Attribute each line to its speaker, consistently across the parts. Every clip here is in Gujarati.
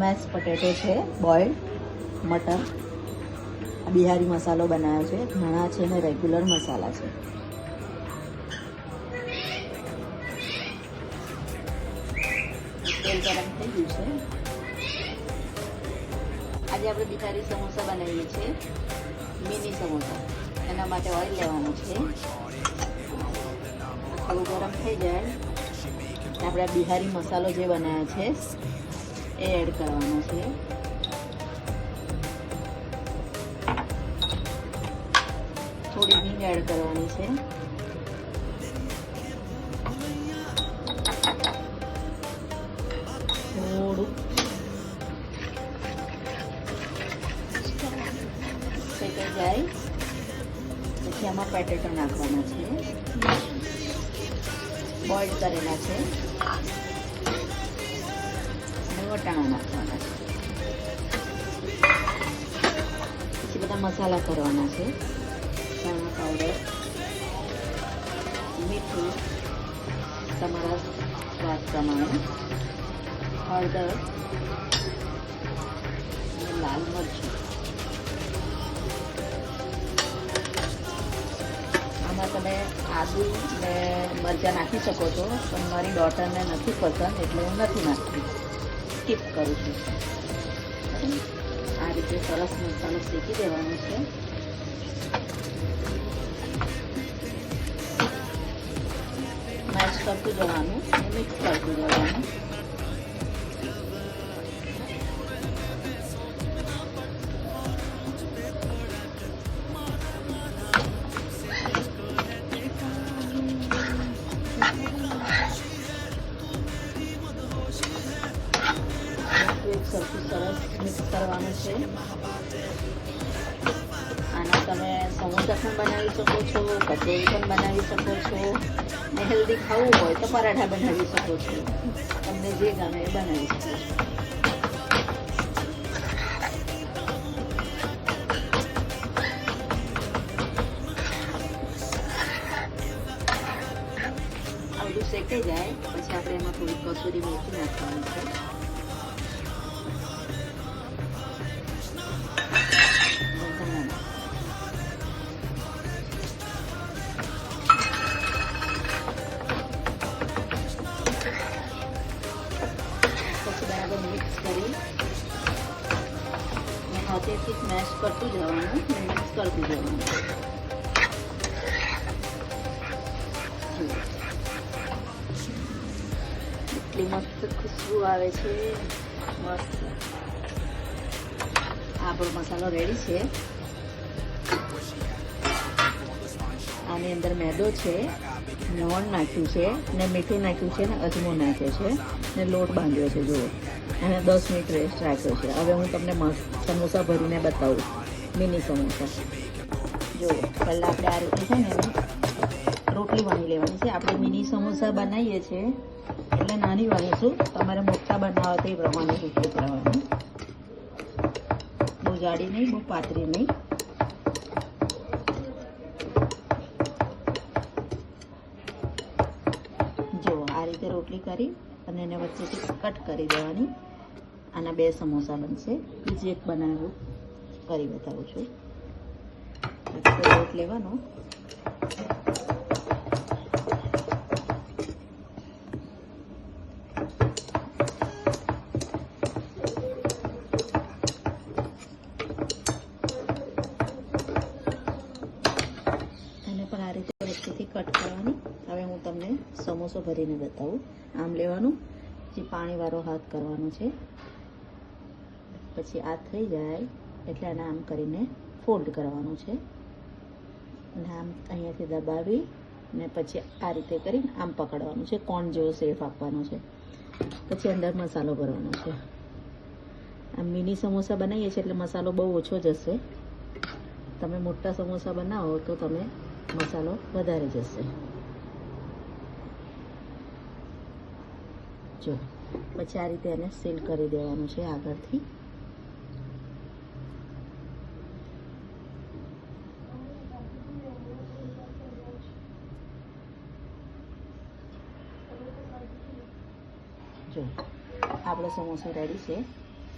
Speaker 1: મેશ પટેટો છે, બોઇલ્ડ મટર, બિહારી મસાલો બનાવ્યો છે, ધાણા છે ને રેગ્યુલર મસાલા છે. તેલ ગરમ થઈ ગયું છે. આજે આપણે બિહારી સમોસા બનાવીએ છીએ, મિની સમોસા. એના માટે ઓઇલ લેવાનું છે. થોડું ગરમ થઈ જાય આપણે બિહારી મસાલો જે બનાવ્યો છે એ એડ કરવાનો છે. થોડી હિંગ એડ કરવાની છે. થોડું શેકાઈ જાય પછી આમાં પેટેટો નાખવાના છે, બોઇલ્ડ કરેલા છે, અને વટાણા નાખવાના છે. પછી બધા મસાલા કરવાના છે, ધાણા પાવડર, મીઠું તમારા સ્વાદ પ્રમાણે, હળદર અને લાલ મરચું. આમાં તમે આદુ ને મરચાં નાખી શકો છો, પણ મારી ડોટરને નથી પસંદ એટલે હું નથી નાખતી, સ્કીપ કરું છું. આ રીતે સરસ મસાલો શેકી દેવાનો છે. મેશ કરતું જવાનું, મિક્સ કરતું જવાનું. સરખું સરસ મિક્સ કરવાનું છે. આના તમે સમોસા પણ બનાવી શકો છો, કચોરી પણ બનાવી શકો છો, ને હેલ્ધી ખાવું હોય તો પરાઠા બનાવી શકો છો. તમને જે ગમે એ બનાવી શકો છો. આ બધું શેકાઈ જાય પછી આપણે એમાં થોડી કસૂરી મેથી નાખવાની છે. મિક્સ કરી હાથેથી સ્મેશ કરતું જવાનું, મિક્સ કરતું જવાનું. એટલી મસ્ત ખુશ્બુ આવે છે, મસ્ત. આપણો મસાલો રેડી છે. આની અંદર મેદો છે, મોણ નાખ્યું છે, ને મીઠું નાખ્યું છે, ને અજમો નાખ્યો છે, ને લોટ બાંધ્યો છે. જુઓ, અને 10 મિનિટ રેસ્ટ રાખ્યો છે. હવે હું તમને સમોસા ભરીને બતાવું, મિની સમોસા. જુઓ, પહેલાં આપણે આ રીતે છે ને રોટલી વણી લેવાની છે. આપણે મિની સમોસા બનાવીએ છીએ એટલે નાની વણીશું. તમારે મોટા બનાવો તો એ પ્રમાણે રોટલી કરવાની. બહુ જાડી નહીં, બહુ પાતળી નહીં. જુઓ, આ રીતે રોટલી કરી અને એને વચ્ચેથી કટ કરી દેવાની. આના 2 સમોસા બનશે. બીજી એક બનાવું કરી બતાવું છું. લોટ લેવાનો, એને પણ આ રીતે વચ્ચેથી કટ કરવાની. હવે હું તમને સમોસો ભરીને બતાવું. આમ લેવાનું, પછી પાણીવાળો હાથ કરવાનો છે. પછી આ થઈ જાય એટલે આને આમ કરીને ફોલ્ડ કરવાનું છે, અને આમ અહીંયાથી દબાવી ને પછી આ રીતે કરીને આમ પકડવાનું છે. કોણ જેવો શેપ આપવાનો છે. પછી અંદર મસાલો ભરવાનો છે. આ મિની સમોસા બનાવીએ છીએ એટલે મસાલો બહુ ઓછો જશે. તમે મોટા સમોસા બનાવો તો તમે મસાલો વધારે જશે. જો, પછી આ રીતે એને સીલ કરી દેવાનું છે આગળથી. જો, આપણો સમોસો રેડી છે.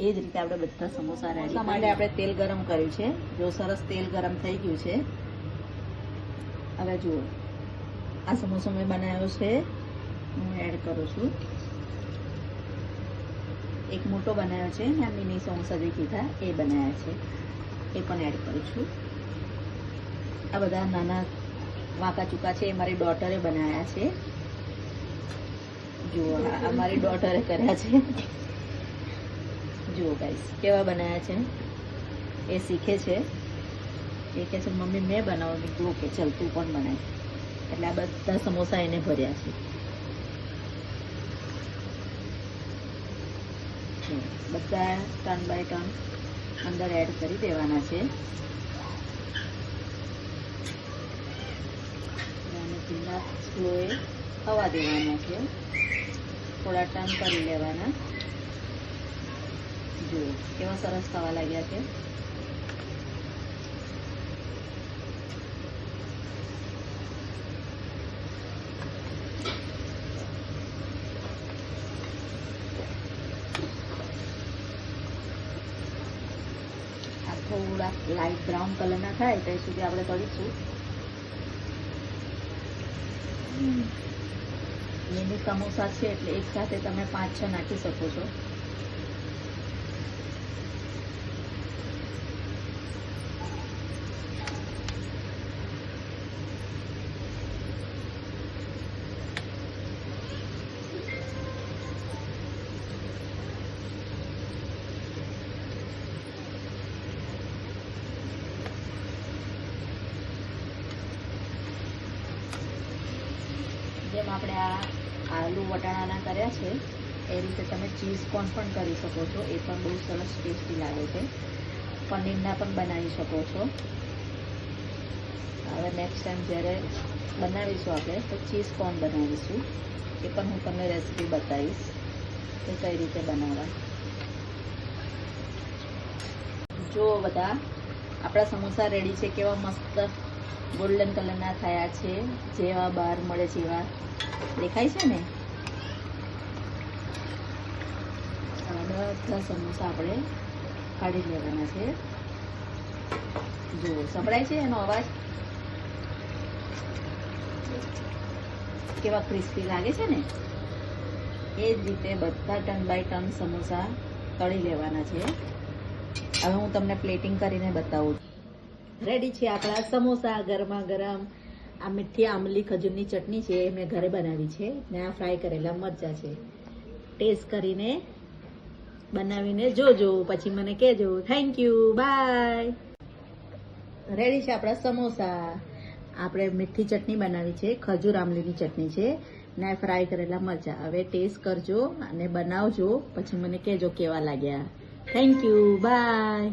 Speaker 1: એ જ રીતે આપણે બધા સમોસા રેડી માટે આપણે તેલ ગરમ કર્યું છે. જો સરસ તેલ ગરમ થઈ ગયું છે. હવે જુઓ આ સમોસો મેં બનાવ્યો છે, હું એડ કરું છું. એક મોટો બનાવ્યો છે ને આ મિની સમોસા જે કીધા એ બનાવ્યા છે, એ પણ એડ કરું છું. આ બધા નાના વાંકા ચૂકા છે એ મારી ડોટરે બનાવ્યા છે. જુઓ આ મારી ડોટરે કર્યા છે. જુઓ ગાઈસ કેવા બનાવ્યા છે. એ શીખે છે, એ કહે છે મમ્મી મેં બનાવું, મેં કીધું ઓકે ચાલ તું પણ બનાય. એટલે આ બધા સમોસા એને ભર્યા છે. બધા ટર્ન બાય ટર્ન અંદર એડ કરી દેવાના છે. અને ધીમા સ્લોએ થવા દેવાના છે. થોડા ટર્ન કરી લેવાના. જુઓ કેવા સરસ થવા લાગ્યા છે. થોડા લાઇટ બ્રાઉન કલરના થાય ત્યાં સુધી આપણે કરીશું. મિની સમોસા છે એટલે એક સાથે તમે 5-6 નાખી શકો છો. જેમ આપણે આ આલુ વટાણાના કર્યા છે એ રીતે તમે ચીઝ કોર્ન પણ કરી શકો છો. એ પણ બહુ સરસ ટેસ્ટી લાગે છે. પનીરના પણ બનાવી શકો છો. હવે નેક્સ્ટ ટાઈમ જ્યારે બનાવીશું આપણે તો ચીઝ કોર્ન બનાવીશું. એ પણ હું તમને રેસીપી બતાવીશ કે કઈ રીતે બનાવવા. જો બધા આપણા સમોસા રેડી છે. કેવા મસ્ત ગોલ્ડન કલરના થયા છે, જેવા બહાર મળે છે એવા દેખાય છે ને. બધા સમોસા આપણે કાઢી લેવાના છે. જુઓ સંભળાય છે એનો અવાજ, કેવા ક્રિસ્પી લાગે છે ને. એ જ રીતે બધા ટર્ન બાય ટર્ન સમોસા તળી લેવાના છે. હવે હું તમને પ્લેટિંગ કરીને બતાવું. રેડી છે આપણા સમોસા ગરમા ગરમ. આ મીઠી આંબલી ખજૂરની ચટણી છે એ મેં ઘરે બનાવી છે ને આ ફ્રાય કરેલા મરચાં છે. ટેસ્ટ કરીને બનાવીને જોજો, પછી મને કહેજો. Thank you, by. રેડી છે આપણા સમોસા. આપણે મીઠી ચટણી બનાવી છે, ખજૂર આંબલીની ચટણી છે ને ફ્રાય કરેલા મરચાં. હવે ટેસ્ટ કરજો અને બનાવજો, પછી મને કહેજો કેવા લાગ્યા. Thank you, by.